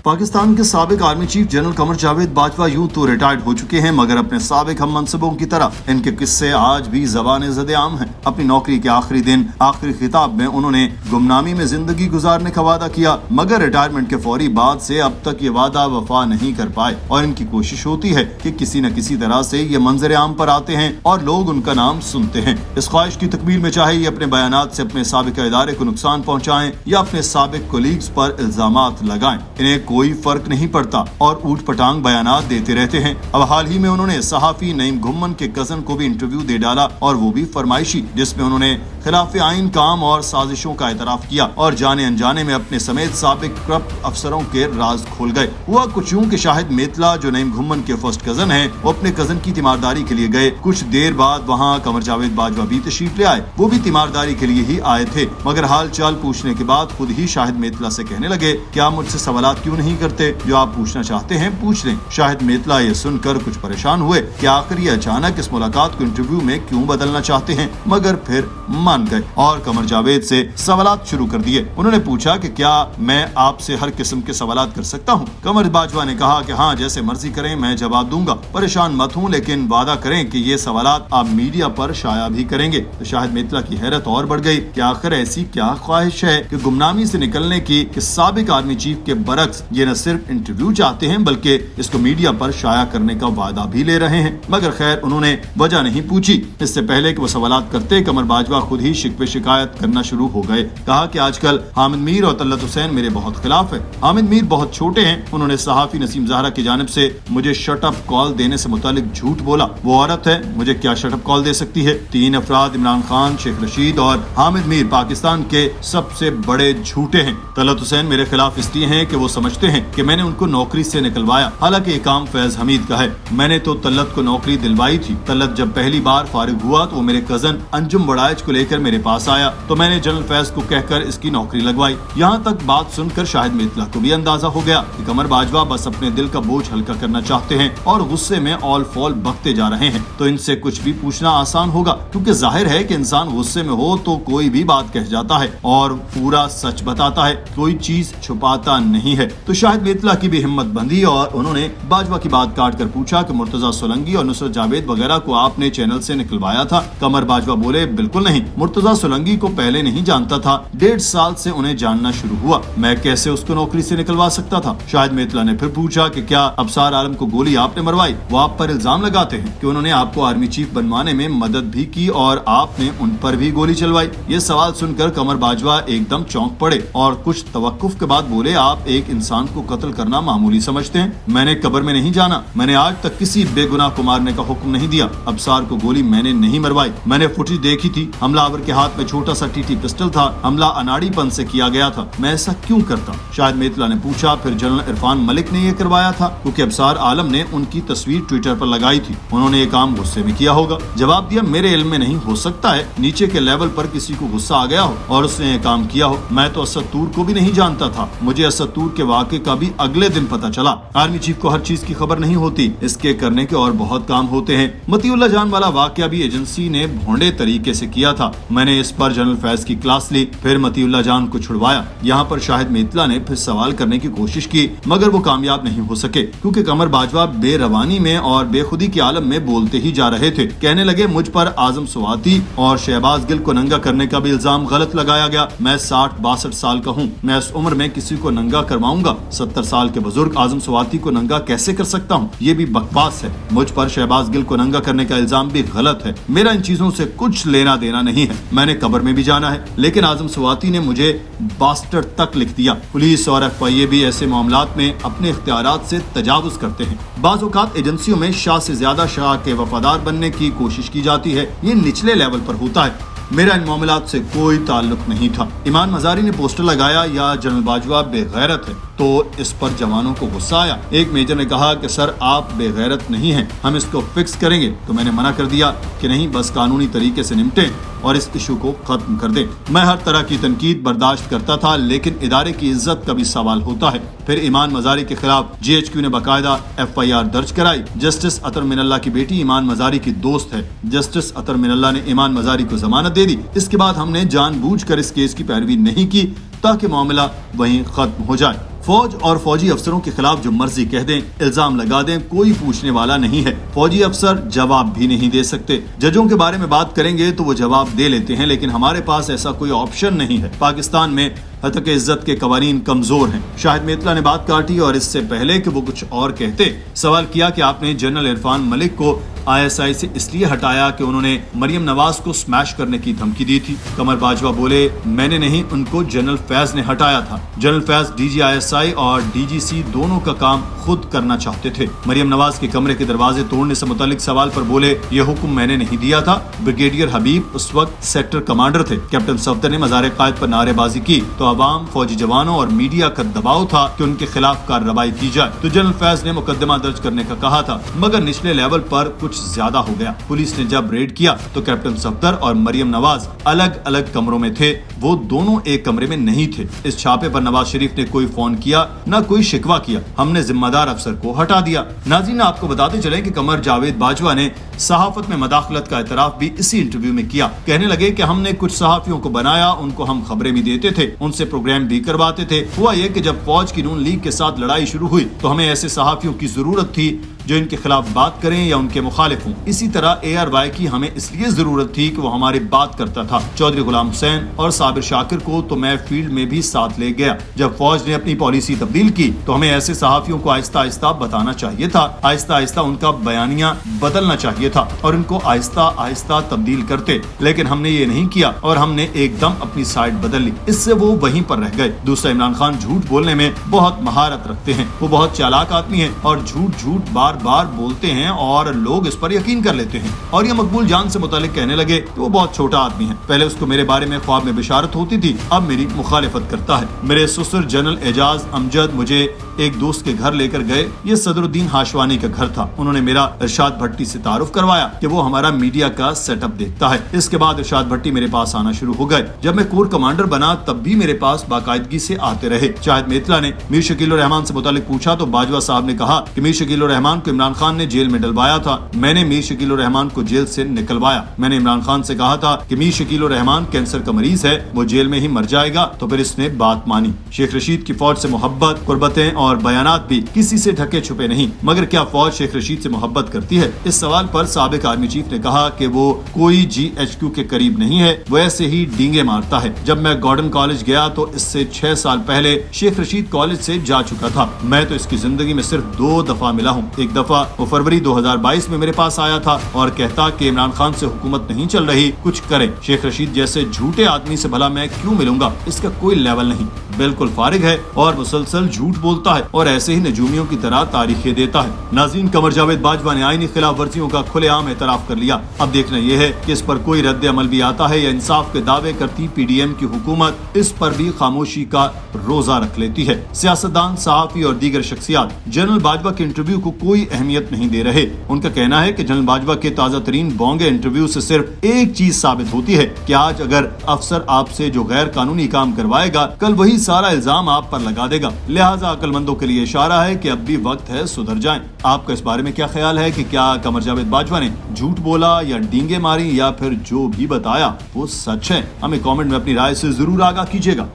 पाकिस्तान के साबिक army chief general Qamar Javed Bajwa यूं तो रिटायर्ड हो चुके हैं, मगर अपने साबिक हम मनसबों की तरह इनके किस्से आज भी ज़बान ज़द-ए-आम हैं। अपनी नौकरी के आखिरी दिन आखिरी खिताब में उन्होंने गुमनामी में जिंदगी गुजारने का वादा किया, मगर रिटायरमेंट के फौरी बाद से अब तक ये वादा वफा नहीं कर पाए और इनकी कोशिश होती है कि किसी न किसी तरह से ये मंजर आम पर आते हैं और लोग उनका नाम सुनते हैं। इस ख्वाहिश की तकमील में चाहे ये अपने बयानात से अपने साबिक इदारे को नुकसान पहुंचाएं या अपने साबिक कोलीग्स पर इल्जामात लगाएं, इन्हें कोई फर्क नहीं पड़ता और ऊट पटांग बयानात देते रहते हैं। अब हाल ही में उन्होंने सहाफी नईम घुम्मन के कजन को भी इंटरव्यू दे डाला और वो भी फरमाइशी, जिसमें उन्होंने खिलाफ आइन काम और साजिशों का एतराफ किया और जाने अनजाने में अपने समेत साबिक करप्ट अफसरों के राज खोल गए। हुआ कुछ यूं कि शाहिद मेतला जो नईम घुम्मन के फर्स्ट कजन हैं, वो अपने कजन की तीमारदारी के लिए गए। कुछ देर बाद वहाँ कमर जावेद बाजवा भी तशरीफ ले आए। वो भी तीमारदारी के लिए ही आए थे, मगर हाल चाल पूछने के बाद खुद ही शाहिद मेतला से कहने लगे कि आप मुझसे सवालात क्यों नहीं करते, जो आप पूछना चाहते हैं पूछ लें। शाहिद मेतला ये सुनकर कुछ परेशान हुए कि आखिर ये अचानक इस मुलाकात को इंटरव्यू में क्यों बदलना चाहते हैं, मगर फिर मान गए और कमर जावेद से सवालात शुरू कर दिए। उन्होंने पूछा कि क्या मैं आपसे हर किस्म के सवालात कर सकता हूँ। कमर बाजवा ने कहा कि हाँ, जैसे मर्जी करें, मैं जवाब दूंगा, परेशान मत हूँ, लेकिन वादा करें कि ये सवालात आप मीडिया पर शाया भी करेंगे। तो शाहिद मेतला की हैरत और बढ़ गई कि आखिर ऐसी क्या ख्वाहिश है कि गुमनामी से निकलने की कि साबिक आर्मी चीफ के बरक्स ये न सिर्फ इंटरव्यू चाहते हैं बल्कि इसको मीडिया पर शाया करने का वादा भी ले रहे हैं। मगर खैर उन्होंने वजह नहीं पूछी। इससे पहले कि वो सवालात करते, कमर बाजवा खुद ही शिकवे शिकायत करना शुरू हो गए। कहा कि आजकल हामिद मीर और तलत हुसैन मेरे बहुत खिलाफ है। हामिद मीर बहुत छोटे हैं। उन्होंने सहाफी नसीम ज़हरा की जानिब से मुझे शट अप कॉल देने से मुतालिक झूठ बोला। वो औरत है, मुझे क्या शट अप कॉल दे सकती है। 3 अफराद इमरान खान, शेख रशीद और हामिद मीर पाकिस्तान के सबसे बड़े झूठे हैं। तलत हुसैन मेरे खिलाफ इसलिए हैं कि वो समझते हैं कि मैंने उनको नौकरी से निकलवाया, हालांकि ये काम फैज हमीद का है। मैंने तो तलत को नौकरी दिलवाई थी। तलत जब पहली बार फारिग हुआ तो वो मेरे कजन अंजुम बड़ाइच को लेकर मेरे पास आया, तो मैंने जनरल फैज को कहकर इसकी नौकरी लगवाई। यहाँ तक बात सुनकर शाहिद मेतला को भी अंदाजा हो गया कि कमर बाजवा बस अपने दिल का बोझ हल्का करना चाहते हैं और गुस्से में ऑल फॉल बकते जा रहे हैं। तो इनसे कुछ भी पूछना आसान होगा, क्योंकि जाहिर है कि इंसान गुस्से में हो तो कोई भी बात कह जाता है और पूरा सच बताता है, कोई चीज छुपाता नहीं है। तो शाहिद मेतला की भी हिम्मत बंधी और उन्होंने बाजवा की बात काट कर पूछा कि मुर्तजा सोलंकी और नुसरत जावेद वगैरह को आपने चैनल से निकलवाया था। कमर बाजवा बोले, बिल्कुल नहीं, मुर्तजा सोलंकी को पहले नहीं जानता था, 1.5 साल से उन्हें जानना शुरू हुआ। मैं कैसे उसको नौकरी से निकलवा सकता था। शाहिद मेतला ने फिर पूछा कि क्या अबसार आलम को गोली आपने मरवाई। वो आप पर इल्जाम लगाते हैं कि उन्होंने आपको आर्मी चीफ बनवाने में मदद भी की और आपने उन पर भी गोली चलवाई। ये सवाल सुनकर कमर बाजवा एकदम चौंक पड़े और कुछ तवक्कुफ के बाद बोले, आप एक इंसान को कत्ल करना मामूली समझते हैं। मैंने कब्र में नहीं जाना। मैंने आज तक किसी बेगुनाह को मारने का हुक्म नहीं दिया। अबसार को गोली मैंने नहीं मरवाई। मैंने फुटेज देखी थी। हमलावर के हाथ में छोटा सा टीटी पिस्टल था। हमला अनाड़ीपन से किया गया था। मैं ऐसा क्यों करता। शाहिद मेतला ने पूछा, फिर जनरल इरफान मलिक ने ये करवाया था, क्योंकि अबसार आलम ने उनकी तस्वीर ट्विटर पर लगाई थी। उन्होंने ये काम गुस्से में किया होगा। जवाब दिया, मेरे इल्म में नहीं हो सकता है नीचे के लेवल पर किसी को गुस्सा आ गया हो और उसने ये काम किया हो। मैं तो असद तूर को भी नहीं जानता था। मुझे असद तूर के वाक़े का भी अगले दिन पता चला। आर्मी चीफ को हर चीज की खबर नहीं होती, इसके करने के और बहुत काम होते हैं। मतीउल्लाह जान वाला वाक़या भी एजेंसी ने भोंडे तरीके से किया था। मैंने इस पर जनरल फैज की क्लास ली, फिर मतीउल्लाह जान को छुड़वाया। यहाँ पर शाहिद मेतला ने फिर सवाल करने की कोशिश की, मगर वो कामयाब नहीं हो सके, क्योंकि कमर बाजवा बेरवानी में और बेखुदी के आलम में बोलते ही जा रहे थे। कहने लगे, मुझ पर आजम स्वाति और शहबाज गिल को नंगा करने का भी इल्जाम गलत लगाया गया। मैं 60-62 साल का हूँ। मैं इस उम्र में किसी को नंगा करवाऊंगा। 70 साल के बुजुर्ग आजम स्वाति को नंगा कैसे कर सकता हूँ। ये भी बकवास है। मुझ पर शहबाज गिल को नंगा करने का इल्जाम भी गलत है। मेरा इन चीजों से कुछ लेना देना नहीं है। मैंने कब्र में भी जाना है, लेकिन आजम स्वाति ने मुझे बास्टर्ड तक लिख दिया। पुलिस और FIA भी ऐसे मामलात में अपने इख्तियारात से तजावुज करते हैं। बाज़ औक़ात एजेंसियों में शाह से ज्यादा शाह के वफादार बनने की कोशिश की जाती है। ये निचले लेवल पर होता है। मेरा इन मामलात से कोई ताल्लुक नहीं था। ईमान मज़ारी ने पोस्टर लगाया या जनरल बाजवा बेगैरत है, तो इस पर जवानों को गुस्सा आया। एक मेजर ने कहा कि सर आप बेगैरत नहीं हैं, हम इसको फिक्स करेंगे। तो मैंने मना कर दिया कि नहीं, बस कानूनी तरीके से निपटें और इस इशू को खत्म कर दें। मैं हर तरह की तनकीद बर्दाश्त करता था, लेकिन इदारे की इज्जत का भी सवाल होता है। फिर ईमान मज़ारी के खिलाफ GHQ ने बाकायदा FIR दर्ज कराई। जस्टिस अतर मिनल्ला की बेटी ईमान मज़ारी की दोस्त है। जस्टिस अतर मिनल्ला ने ईमान मज़ारी को जमानत दे दी। इसके बाद हमने जानबूझकर इस केस की पैरवी नहीं की ताकि मामला वहीं खत्म हो जाए। فوج اور فوجی افسروں کے خلاف جو مرضی کہہ دیں، الزام لگا دیں، کوئی پوچھنے والا نہیں ہے۔ فوجی افسر جواب بھی نہیں دے سکتے۔ ججوں کے بارے میں بات کریں گے تو وہ جواب دے لیتے ہیں، لیکن ہمارے پاس ایسا کوئی آپشن نہیں ہے۔ پاکستان میں حقیقت عزت کے قوانین کمزور ہیں۔ شاہد میتلا نے بات کاٹی اور اس سے پہلے کہ وہ کچھ اور کہتے سوال کیا کہ آپ نے جنرل عرفان ملک کو ISI سے اس لیے ہٹایا کہ انہوں نے مریم نواز کو سمیش کرنے کی دھمکی دی تھی۔ قمر باجوہ بولے، میں نے نہیں، ان کو جنرل فیض نے ہٹایا تھا۔ جنرل فیض DG ISI اور DGC دونوں کا کام خود کرنا چاہتے تھے۔ مریم نواز کے کمرے کے دروازے توڑنے سے متعلق سوال پر بولے، یہ حکم میں نے نہیں دیا تھا، بریگیڈیئر حبیب اس وقت سیکٹر کمانڈر تھے۔ کیپٹن صفدر نے مزار قائد پر نعرے بازی کی تو عوام، فوجی جوانوں اور میڈیا کا دباؤ تھا کہ ان کے خلاف کارروائی کی جائے، تو جنرل فیض نے مقدمہ درج کرنے کا کہا تھا، مگر نچلے لیول پر کچھ زیادہ ہو گیا۔ پولیس نے جب ریڈ کیا تو کیپٹن صفدر اور مریم نواز الگ الگ کمروں میں تھے، وہ دونوں ایک کمرے میں نہیں تھے۔ اس چھاپے پر نواز شریف نے کوئی فون کیا نہ کوئی شکوہ کیا، ہم نے ذمہ دار افسر کو ہٹا دیا۔ ناظرین، آپ کو بتاتے چلیں کہ قمر جاوید باجوہ نے صحافت میں مداخلت کا اعتراف بھی اسی انٹرویو میں کیا۔ کہنے لگے کہ ہم نے کچھ صحافیوں کو بنایا، ان کو ہم خبریں بھی دیتے تھے، ان سے پروگرام بھی کرواتے تھے۔ ہوا یہ کہ جب فوج کی نون لیگ کے ساتھ لڑائی شروع ہوئی تو ہمیں ایسے صحافیوں کی ضرورت تھی جو ان کے خلاف بات کریں یا ان کے مخالف ہوں۔ اسی طرح ARY کی ہمیں اس لیے ضرورت تھی کہ وہ ہماری بات کرتا تھا۔ چودھری غلام حسین اور صابر شاکر کو تو میں فیلڈ میں بھی ساتھ لے گیا۔ جب فوج نے اپنی پالیسی تبدیل کی تو ہمیں ایسے صحافیوں کو آہستہ آہستہ بتانا چاہیے تھا، آہستہ آہستہ ان کا بیانیہ بدلنا چاہیے تھا اور ان کو آہستہ آہستہ تبدیل کرتے، لیکن ہم نے یہ نہیں کیا اور ہم نے ایک دم اپنی سائڈ بدل لی۔ اس سے وہ وہیں پر رہ گئے۔ دوسرا، عمران خان جھوٹ بولنے میں بہت مہارت رکھتے ہیں، وہ بہت چالاک آدمی ہیں اور جھوٹ بار بار بولتے ہیں اور لوگ اس پر یقین کر لیتے ہیں۔ اور یہ مقبول جان سے متعلق کہنے لگے کہ وہ بہت چھوٹا آدمی ہے، پہلے اس کو میرے بارے میں خواب میں بشارت ہوتی تھی، اب میری مخالفت کرتا ہے۔ میرے سسر جنرل اعجاز امجد مجھے ایک دوست کے گھر لے کر گئے، یہ صدر الدین ہاشوانی کا گھر تھا۔ انہوں نے میرا ارشاد بھٹی سے تعارف کروایا کہ وہ ہمارا میڈیا کا سیٹ اپ دیکھتا ہے۔ اس کے بعد ارشاد بھٹی میرے پاس آنا شروع ہو گئے۔ جب میں کور کمانڈر بنا تب بھی میرے پاس باقاعدگی سے آتے رہے۔ شاہد میتلا نے میر شکیل الرحمان سے متعلق پوچھا تو باجوہ صاحب نے کہا کہ میر شکیل الرحمان کو عمران خان نے جیل میں ڈلوایا تھا، میں نے میر شکیل الرحمان کو جیل سے نکلوایا۔ میں نے عمران خان سے کہا تھا کہ میر شکیل الرحمان کینسر کا مریض ہے، وہ جیل میں ہی مر جائے گا، تو پھر اس نے بات مانی۔ شیخ رشید کی فوج سے محبت، قربتیں اور بیانات بھی کسی سے ڈھکے چھپے نہیں، مگر کیا فوج شیخ رشید سے محبت کرتی ہے؟ اس سوال پر سابق آرمی چیف نے کہا کہ وہ کوئی GHQ کے قریب نہیں ہے، وہ ایسے ہی ڈینگے مارتا ہے۔ جب میں گارڈن کالج گیا تو اس سے 6 سال پہلے شیخ رشید کالج سے جا چکا تھا۔ میں تو اس کی زندگی میں صرف 2 دفعہ ملا ہوں۔ ایک دفعہ وہ فروری 2022 میں میرے پاس آیا تھا اور کہتا کہ عمران خان سے حکومت نہیں چل رہی، کچھ کرے۔ شیخ رشید جیسے جھوٹے آدمی سے بھلا میں کیوں ملوں گا؟ اس کا کوئی لیول نہیں، بالکل فارغ ہے اور مسلسل جھوٹ بولتا ہے اور ایسے ہی نجومیوں کی طرح تاریخیں دیتا ہے۔ ناظرین، قمر جاوید باجوہ نے آئینی خلاف ورزیوں کا کھلے عام اعتراف کر لیا۔ اب دیکھنا یہ ہے کہ اس پر کوئی رد عمل بھی آتا ہے یا انصاف کے دعوے کرتی PDM کی حکومت اس پر بھی خاموشی کا روزہ رکھ لیتی ہے۔ سیاستدان، صحافی اور دیگر شخصیات جنرل باجوہ کے انٹرویو کو کوئی اہمیت نہیں دے رہے۔ ان کا کہنا ہے کہ جنرل باجوہ کے تازہ ترین بونگے انٹرویو سے صرف ایک چیز ثابت ہوتی ہے کہ آج اگر افسر آپ سے جو غیر قانونی کام کروائے گا، کل وہی سارا الزام آپ پر لگا دے گا۔ لہٰذا عقل مندوں کے لیے اشارہ ہے کہ اب بھی وقت ہے سدھر جائیں۔ آپ کا اس بارے میں کیا خیال ہے کہ کیا قمر جاوید باجوہ نے جھوٹ بولا یا ڈینگے ماری، یا پھر جو بھی بتایا وہ سچ ہے؟ ہمیں کامنٹ میں اپنی رائے سے ضرور آگاہ کیجیے گا۔